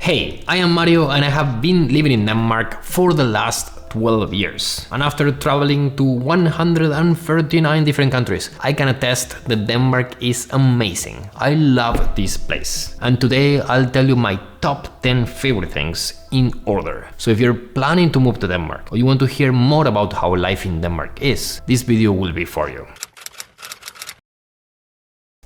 Hey, I am Mario and I have been living in Denmark for the last 12 years. And after traveling to 139 different countries, I can attest that Denmark is amazing. I love this place. And today I'll tell you my top 10 favorite things in order. So if you're planning to move to Denmark or you want to hear more about how life in Denmark is, this video will be for you.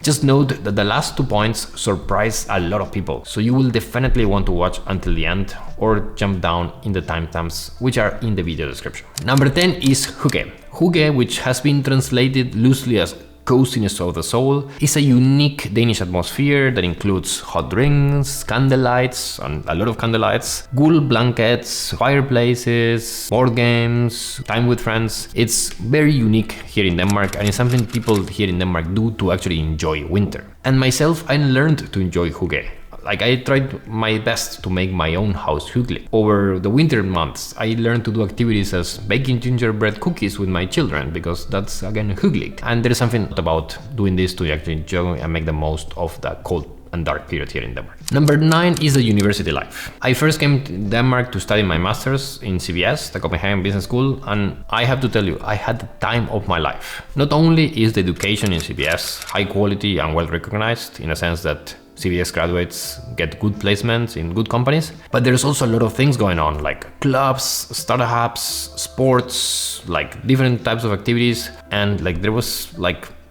Just note that the last 2 points surprise a lot of people, so you will definitely want to watch until the end or jump down in the timestamps which are in the video description. Number 10 is HYGGE. HYGGE, which has been translated loosely as coziness of the soul, is a unique Danish atmosphere that includes hot drinks, candlelights, and a lot of candlelights, wool blankets, fireplaces, board games, time with friends. It's very unique here in Denmark, and it's something people here in Denmark do to actually enjoy winter. And myself, I learned to enjoy HYGGE. I tried my best to make my own house hyggelig. Over the winter months, I learned to do activities as baking gingerbread cookies with my children, because that's again hyggelig. And there is something about doing this to actually enjoy and make the most of the cold and dark period here in Denmark. Number 9 is the university life. I first came to Denmark to study my master's in CBS, the Copenhagen Business School, and I have to tell you, I had the time of my life. Not only is the education in CBS high quality and well recognized, in a sense that CBS graduates get good placements in good companies, but there's also a lot of things going on, like clubs, startups, sports, like different types of activities, and there was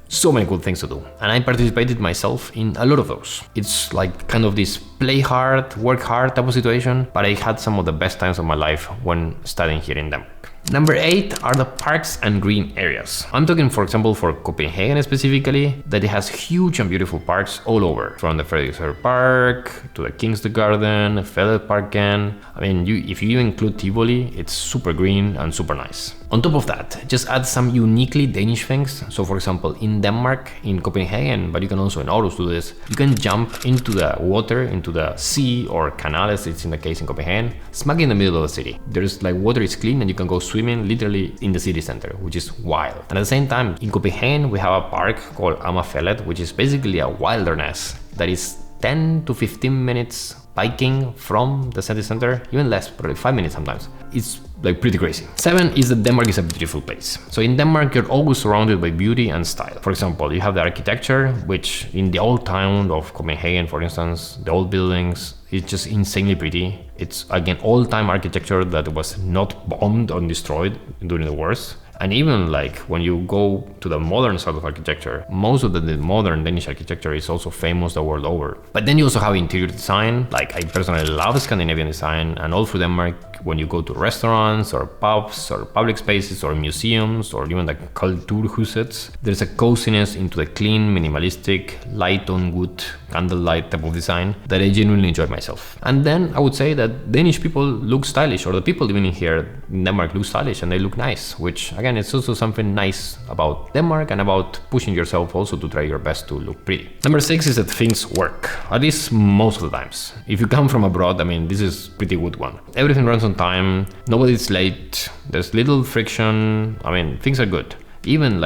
so many cool things to do. And I participated myself in a lot of those. It's like kind of this play hard, work hard type of situation, but I had some of the best times of my life when studying here in Denmark. Number 8 are the parks and green areas. I'm talking, for example, for Copenhagen specifically, that it has huge and beautiful parks all over, from the Frederiksberg Park to the Kingsted-Garden, Fælledparken. I mean, if you include Tivoli, it's super green and super nice. On top of that, just add some uniquely Danish things. So for example, in Denmark, in Copenhagen, but you can also in Aarhus do this, you can jump into the water, into the sea or canal, as it's in the case in Copenhagen, smack in the middle of the city. There's water is clean and you can go swimming literally in the city center, which is wild. And at the same time, in Copenhagen, we have a park called Amagerfjellet, which is basically a wilderness that is 10 to 15 minutes biking from the city center, even less, probably 5 minutes sometimes. It's pretty crazy. 7 is that Denmark is a beautiful place. So in Denmark, you're always surrounded by beauty and style. For example, you have the architecture, which in the old town of Copenhagen, for instance, the old buildings, it's just insanely pretty. It's again old-time architecture that was not bombed or destroyed during the wars. And even when you go to the modern side of architecture, most of the modern Danish architecture is also famous the world over. But then you also have interior design. I personally love Scandinavian design, and all through Denmark, when you go to restaurants or pubs or public spaces or museums or even kulturhuset, there's a coziness into the clean, minimalistic, light on wood, candlelight type of design that I genuinely enjoy myself. And then I would say that Danish people look stylish, or the people living here in Denmark look stylish and they look nice, which again, it's also something nice about Denmark and about pushing yourself also to try your best to look pretty. Number 6 is that things work, at least most of the times. If you come from abroad, I mean, this is a pretty good one. Everything runs on time, nobody's late, there's little friction, I mean, things are good. Even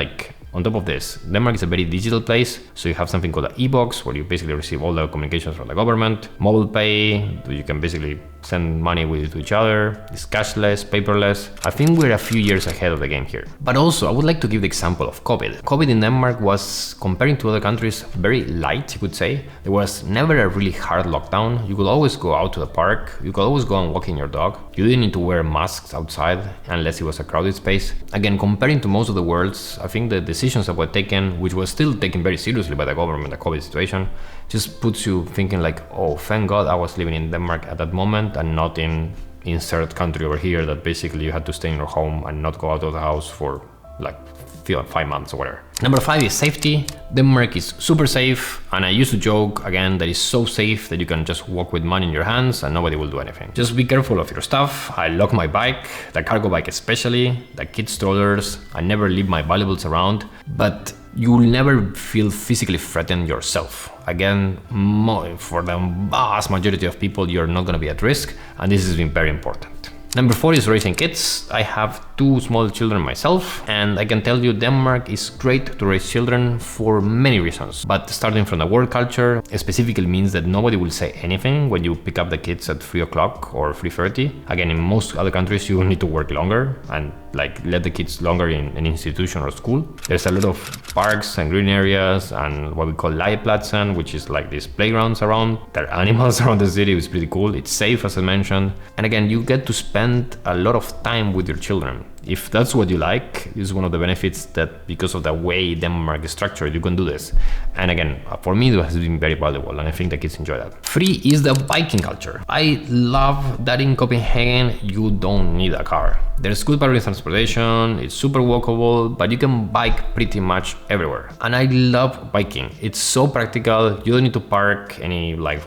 on top of this, Denmark is a very digital place, so you have something called an e-box, where you basically receive all the communications from the government. Mobile pay, you can basically send money to each other. It's cashless, paperless. I think we're a few years ahead of the game here. But also, I would like to give the example of COVID. COVID in Denmark was, comparing to other countries, very light, you could say. There was never a really hard lockdown. You could always go out to the park. You could always go and walk in your dog. You didn't need to wear masks outside unless it was a crowded space. Again, comparing to most of the worlds, I think the decisions that were taken, which was still taken very seriously by the government, the COVID situation, just puts you thinking oh, thank God I was living in Denmark at that moment and not in insert country over here that basically you had to stay in your home and not go out of the house for 5 months or whatever. Number 5 is safety. Denmark is super safe, and I used to joke again that it's so safe that you can just walk with money in your hands and nobody will do anything. Just be careful of your stuff. I lock my bike, the cargo bike especially, the kids strollers. I never leave my valuables around, but you'll never feel physically threatened yourself. Again, for the vast majority of people, you're not going to be at risk, and this has been very important. Number 4 is raising kids. I have 2 small children myself, and I can tell you Denmark is great to raise children for many reasons. But starting from the work culture, specifically means that nobody will say anything when you pick up the kids at 3 o'clock or 3:30. Again, in most other countries, you will need to work longer and like let the kids longer in an institution or school. There's a lot of parks and green areas and what we call Legepladsen, which is like these playgrounds around. There are animals around the city, it's pretty cool. It's safe, as I mentioned. And again, you get to spend a lot of time with your children. If that's what you like, this is one of the benefits that because of the way Denmark is structured, you can do this. And again, for me, it has been very valuable, and I think the kids enjoy that. 3 is the biking culture. I love that in Copenhagen, you don't need a car. There's good public transportation, it's super walkable, but you can bike pretty much everywhere. And I love biking. It's so practical. You don't need to park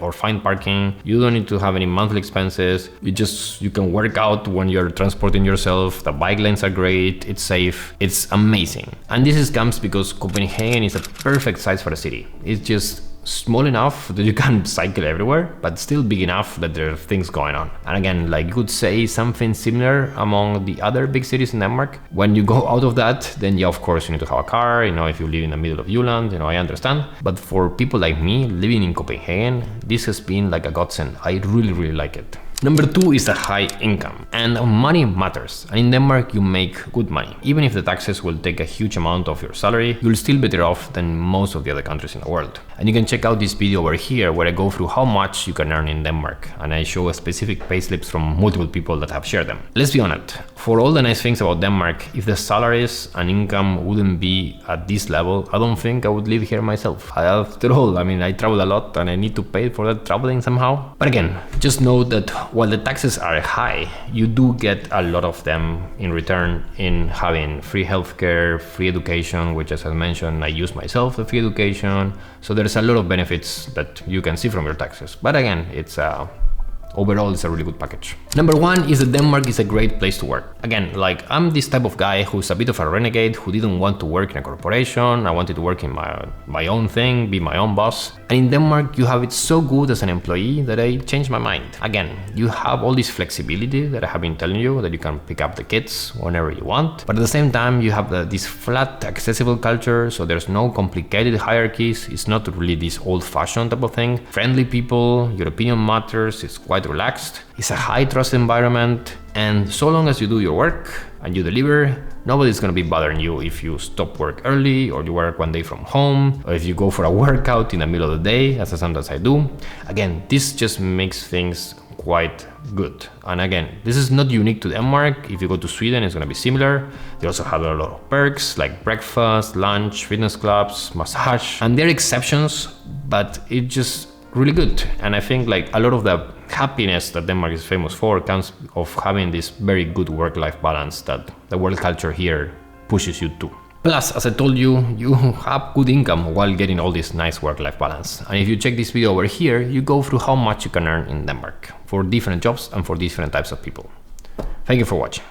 or find parking. You don't need to have any monthly expenses. You can work out when you're transporting yourself. The bike lanes are great. It's safe. It's amazing. And this comes because Copenhagen is a perfect size for a city. It's just small enough that you can cycle everywhere, but still big enough that there are things going on. And again, like you could say something similar among the other big cities in Denmark. When you go out of that, then yeah, of course you need to have a car, if you live in the middle of Jylland, I understand. But for people like me living in Copenhagen, this has been like a godsend. I really, really like it. Number 2 is the high income, and money matters. And in Denmark, you make good money. Even if the taxes will take a huge amount of your salary, you'll still be better off than most of the other countries in the world. And you can check out this video over here where I go through how much you can earn in Denmark, and I show specific payslips from multiple people that have shared them. Let's be honest, for all the nice things about Denmark, if the salaries and income wouldn't be at this level, I don't think I would live here myself. After all, I travel a lot and I need to pay for that traveling somehow. But again, just know that while the taxes are high, you do get a lot of them in return in having free healthcare, free education, which as I mentioned, I use myself the free education. So there's a lot of benefits that you can see from your taxes. But again, overall, it's a really good package. Number 1 is that Denmark is a great place to work. Again, I'm this type of guy who's a bit of a renegade, who didn't want to work in a corporation. I wanted to work in my own thing, be my own boss. And in Denmark, you have it so good as an employee that I changed my mind. Again, you have all this flexibility that I have been telling you, that you can pick up the kids whenever you want. But at the same time, you have this flat, accessible culture, so there's no complicated hierarchies. It's not really this old-fashioned type of thing. Friendly people, your opinion matters, it's quite relaxed. It's a high trust environment, and so long as you do your work and you deliver, nobody's gonna be bothering you if you stop work early, or you work one day from home, or if you go for a workout in the middle of the day, as sometimes I do. Again, this just makes things quite good. And again, this is not unique to Denmark. If you go to Sweden, it's gonna be similar. They also have a lot of perks like breakfast, lunch, fitness clubs, massage, and there are exceptions, but it's just really good. And I think a lot of the happiness that Denmark is famous for comes of having this very good work-life balance that the work culture here pushes you to. Plus, as I told you, you have good income while getting all this nice work-life balance. And if you check this video over here, you go through how much you can earn in Denmark for different jobs and for different types of people. Thank you for watching.